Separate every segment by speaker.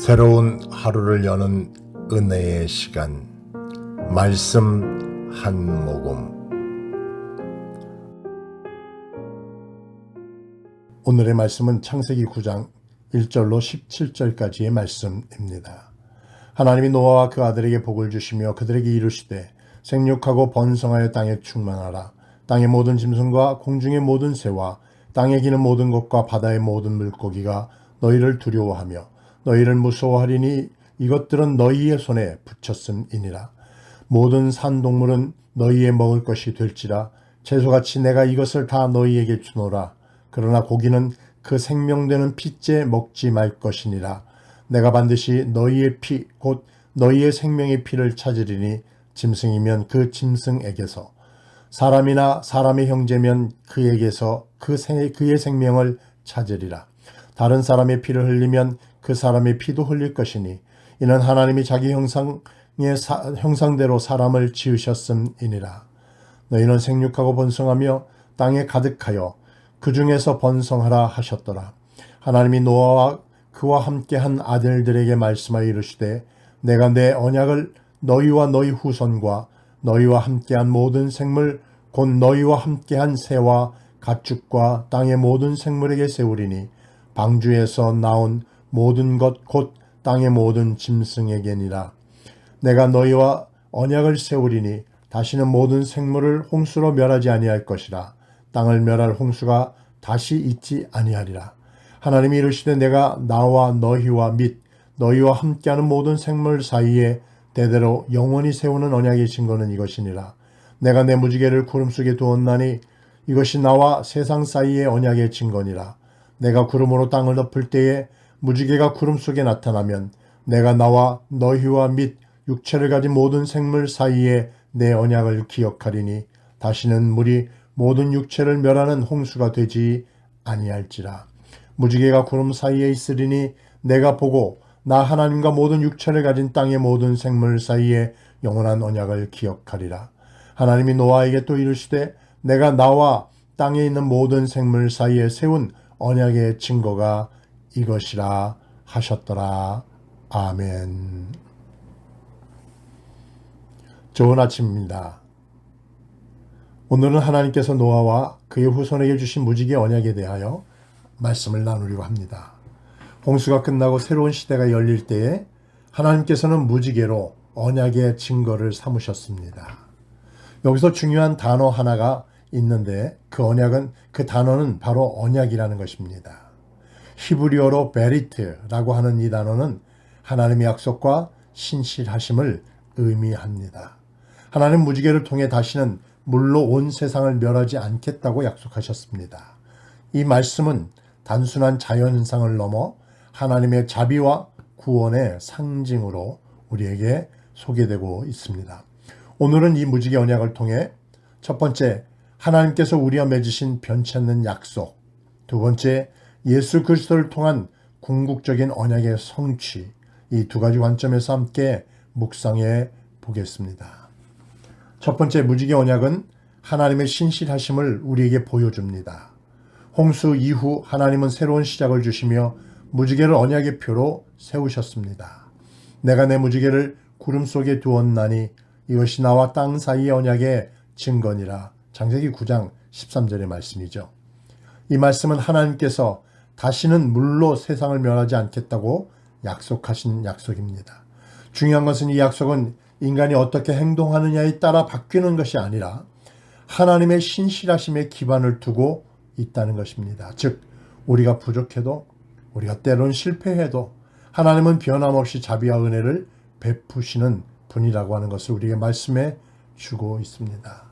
Speaker 1: 새로운 하루를 여는 은혜의 시간, 말씀 한 모금. 오늘의 말씀은 창세기 9장 1절로 17절까지의 말씀입니다. 하나님이 노아와 그 아들에게 복을 주시며 그들에게 이르시되 생육하고 번성하여 땅에 충만하라. 땅의 모든 짐승과 공중의 모든 새와 땅에 기는 모든 것과 바다의 모든 물고기가 너희를 두려워하며 너희를 무서워하리니 이것들은 너희의 손에 붙였음이니라. 모든 산동물은 너희의 먹을 것이 될지라. 채소같이 내가 이것을 다 너희에게 주노라. 그러나 고기는 그 생명되는 피째 먹지 말 것이니라. 내가 반드시 너희의 피 곧 너희의 생명의 피를 찾으리니 짐승이면 그 짐승에게서, 사람이나 사람의 형제면 그에게서 그의 생명을 찾으리라. 다른 사람의 피를 흘리면 그 사람의 피도 흘릴 것이니 이는 하나님이 자기 형상대로 사람을 지으셨음이니라. 너희는 생육하고 번성하며 땅에 가득하여 그 중에서 번성하라 하셨더라. 하나님이 노아와 그와 함께한 아들들에게 말씀하여 이르시되 내가 내 언약을 너희와 너희 후손과 너희와 함께한 모든 생물 곧 너희와 함께한 새와 가축과 땅의 모든 생물에게 세우리니 방주에서 나온 모든 것 곧 땅의 모든 짐승에게니라. 내가 너희와 언약을 세우리니 다시는 모든 생물을 홍수로 멸하지 아니할 것이라. 땅을 멸할 홍수가 다시 있지 아니하리라. 하나님이 이르시되 내가 나와 너희와 및 너희와 함께하는 모든 생물 사이에 대대로 영원히 세우는 언약의 증거는 이것이니라. 내가 내 무지개를 구름 속에 두었나니 이것이 나와 세상 사이의 언약의 증거니라. 내가 구름으로 땅을 덮을 때에 무지개가 구름 속에 나타나면 내가 나와 너희와 및 육체를 가진 모든 생물 사이에 내 언약을 기억하리니 다시는 물이 모든 육체를 멸하는 홍수가 되지 아니할지라. 무지개가 구름 사이에 있으리니 내가 보고 나 하나님과 모든 육체를 가진 땅의 모든 생물 사이에 영원한 언약을 기억하리라. 하나님이 노아에게 또 이르시되 내가 나와 땅에 있는 모든 생물 사이에 세운 언약의 증거가 이것이라 하셨더라. 아멘. 좋은 아침입니다. 오늘은 하나님께서 노아와 그의 후손에게 주신 무지개 언약에 대하여 말씀을 나누려고 합니다. 홍수가 끝나고 새로운 시대가 열릴 때에 하나님께서는 무지개로 언약의 증거를 삼으셨습니다. 여기서 중요한 단어 하나가 있는데 그 단어는 바로 언약이라는 것입니다. 히브리어로 베리트라고 하는 이 단어는 하나님의 약속과 신실하심을 의미합니다. 하나님 무지개를 통해 다시는 물로 온 세상을 멸하지 않겠다고 약속하셨습니다. 이 말씀은 단순한 자연현상을 넘어 하나님의 자비와 구원의 상징으로 우리에게 소개되고 있습니다. 오늘은 이 무지개 언약을 통해 첫 번째, 하나님께서 우리와 맺으신 변치 않는 약속, 두 번째, 예수 그리스도를 통한 궁극적인 언약의 성취, 이 두 가지 관점에서 함께 묵상해 보겠습니다. 첫 번째, 무지개 언약은 하나님의 신실하심을 우리에게 보여줍니다. 홍수 이후 하나님은 새로운 시작을 주시며 무지개를 언약의 표로 세우셨습니다. 내가 내 무지개를 구름 속에 두었나니 이것이 나와 땅 사이의 언약의 증거니라. 창세기 9장 13절의 말씀이죠. 이 말씀은 하나님께서 다시는 물로 세상을 멸하지 않겠다고 약속하신 약속입니다. 중요한 것은 이 약속은 인간이 어떻게 행동하느냐에 따라 바뀌는 것이 아니라 하나님의 신실하심에 기반을 두고 있다는 것입니다. 즉, 우리가 부족해도, 우리가 때론 실패해도 하나님은 변함없이 자비와 은혜를 베푸시는 분이라고 하는 것을 우리에게 말씀해 주고 있습니다.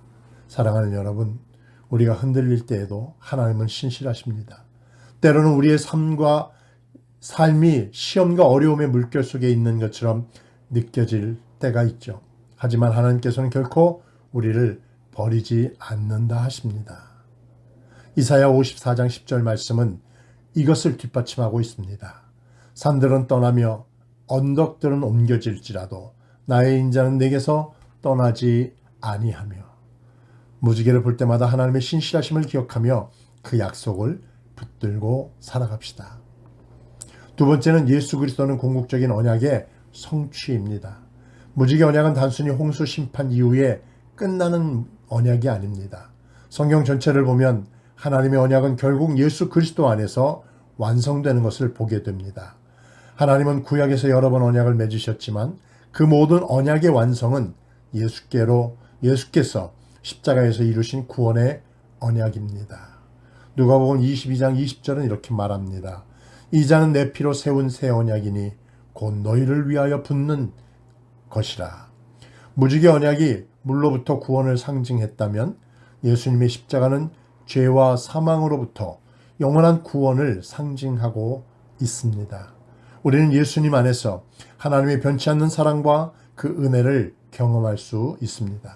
Speaker 1: 사랑하는 여러분, 우리가 흔들릴 때에도 하나님은 신실하십니다. 때로는 우리의 삶이 시험과 어려움의 물결 속에 있는 것처럼 느껴질 때가 있죠. 하지만 하나님께서는 결코 우리를 버리지 않는다 하십니다. 이사야 54장 10절 말씀은 이것을 뒷받침하고 있습니다. 산들은 떠나며 언덕들은 옮겨질지라도 나의 인자는 내게서 떠나지 아니하며. 무지개를 볼 때마다 하나님의 신실하심을 기억하며 그 약속을 붙들고 살아갑시다. 두 번째는 예수 그리스도는 궁극적인 언약의 성취입니다. 무지개 언약은 단순히 홍수 심판 이후에 끝나는 언약이 아닙니다. 성경 전체를 보면 하나님의 언약은 결국 예수 그리스도 안에서 완성되는 것을 보게 됩니다. 하나님은 구약에서 여러 번 언약을 맺으셨지만 그 모든 언약의 완성은 예수께서 십자가에서 이루신 구원의 언약입니다. 누가복음 22장 20절은 이렇게 말합니다. 이 자는 내 피로 세운 새 언약이니 곧 너희를 위하여 붓는 것이라. 무지개 언약이 물로부터 구원을 상징했다면 예수님의 십자가는 죄와 사망으로부터 영원한 구원을 상징하고 있습니다. 우리는 예수님 안에서 하나님의 변치 않는 사랑과 그 은혜를 경험할 수 있습니다.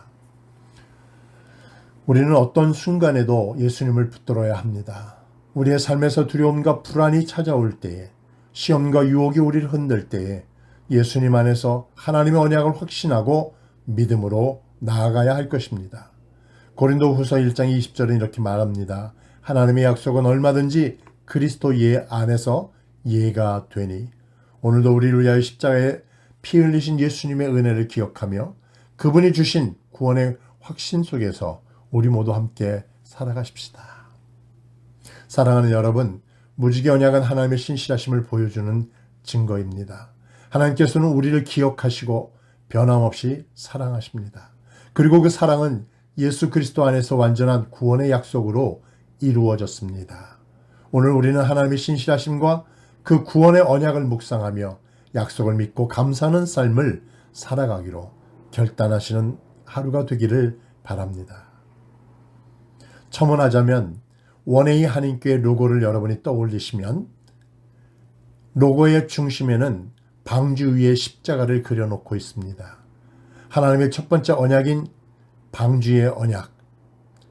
Speaker 1: 우리는 어떤 순간에도 예수님을 붙들어야 합니다. 우리의 삶에서 두려움과 불안이 찾아올 때에, 시험과 유혹이 우리를 흔들 때에 예수님 안에서 하나님의 언약을 확신하고 믿음으로 나아가야 할 것입니다. 고린도후서 1장 20절은 이렇게 말합니다. 하나님의 약속은 얼마든지 그리스도 예 안에서 예가 되니. 오늘도 우리를 위하여 십자가에 피 흘리신 예수님의 은혜를 기억하며 그분이 주신 구원의 확신 속에서 우리 모두 함께 살아가십시다. 사랑하는 여러분, 무지개 언약은 하나님의 신실하심을 보여주는 증거입니다. 하나님께서는 우리를 기억하시고 변함없이 사랑하십니다. 그리고 그 사랑은 예수 그리스도 안에서 완전한 구원의 약속으로 이루어졌습니다. 오늘 우리는 하나님의 신실하심과 그 구원의 언약을 묵상하며 약속을 믿고 감사하는 삶을 살아가기로 결단하시는 하루가 되기를 바랍니다. 첨언하자면 원웨이 한인교회 로고를 여러분이 떠올리시면 로고의 중심에는 방주 위에 십자가를 그려놓고 있습니다. 하나님의 첫 번째 언약인 방주의 언약,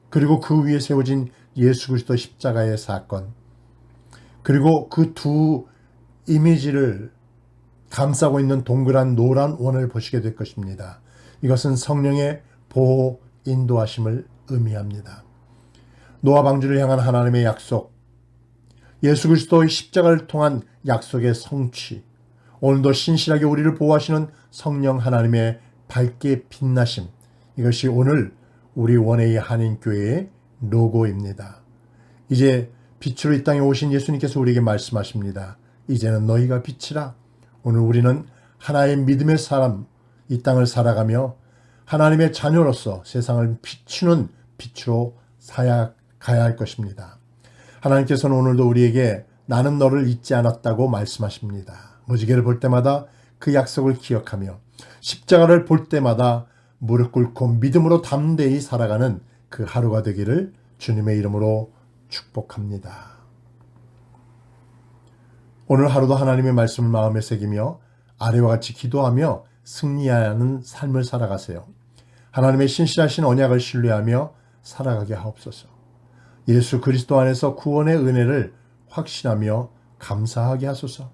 Speaker 1: 그리고 그 위에 세워진 예수 그리스도 십자가의 사건, 그리고 그 두 이미지를 감싸고 있는 동그란 노란 원을 보시게 될 것입니다. 이것은 성령의 보호, 인도하심을 의미합니다. 노아 방주를 향한 하나님의 약속, 예수 그리스도의 십자가를 통한 약속의 성취, 오늘도 신실하게 우리를 보호하시는 성령 하나님의 밝게 빛나심, 이것이 오늘 우리 원웨이 한인교회의 로고입니다. 이제 빛으로 이 땅에 오신 예수님께서 우리에게 말씀하십니다. 이제는 너희가 빛이라. 오늘 우리는 하나의 믿음의 사람, 이 땅을 살아가며 하나님의 자녀로서 세상을 비추는 빛으로 가야 할 것입니다. 하나님께서는 오늘도 우리에게 나는 너를 잊지 않았다고 말씀하십니다. 무지개를 볼 때마다 그 약속을 기억하며 십자가를 볼 때마다 무릎 꿇고 믿음으로 담대히 살아가는 그 하루가 되기를 주님의 이름으로 축복합니다. 오늘 하루도 하나님의 말씀을 마음에 새기며 아래와 같이 기도하며 승리하는 삶을 살아가세요. 하나님의 신실하신 언약을 신뢰하며 살아가게 하옵소서. 예수 그리스도 안에서 구원의 은혜를 확신하며 감사하게 하소서.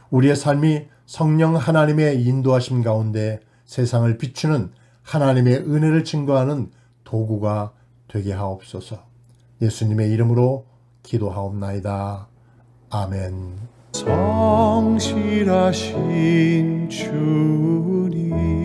Speaker 1: 우리의 삶이 성령 하나님의 인도하심 가운데 세상을 비추는 하나님의 은혜를 증거하는 도구가 되게 하옵소서. 예수님의 이름으로 기도하옵나이다. 아멘.
Speaker 2: 성실하신 주님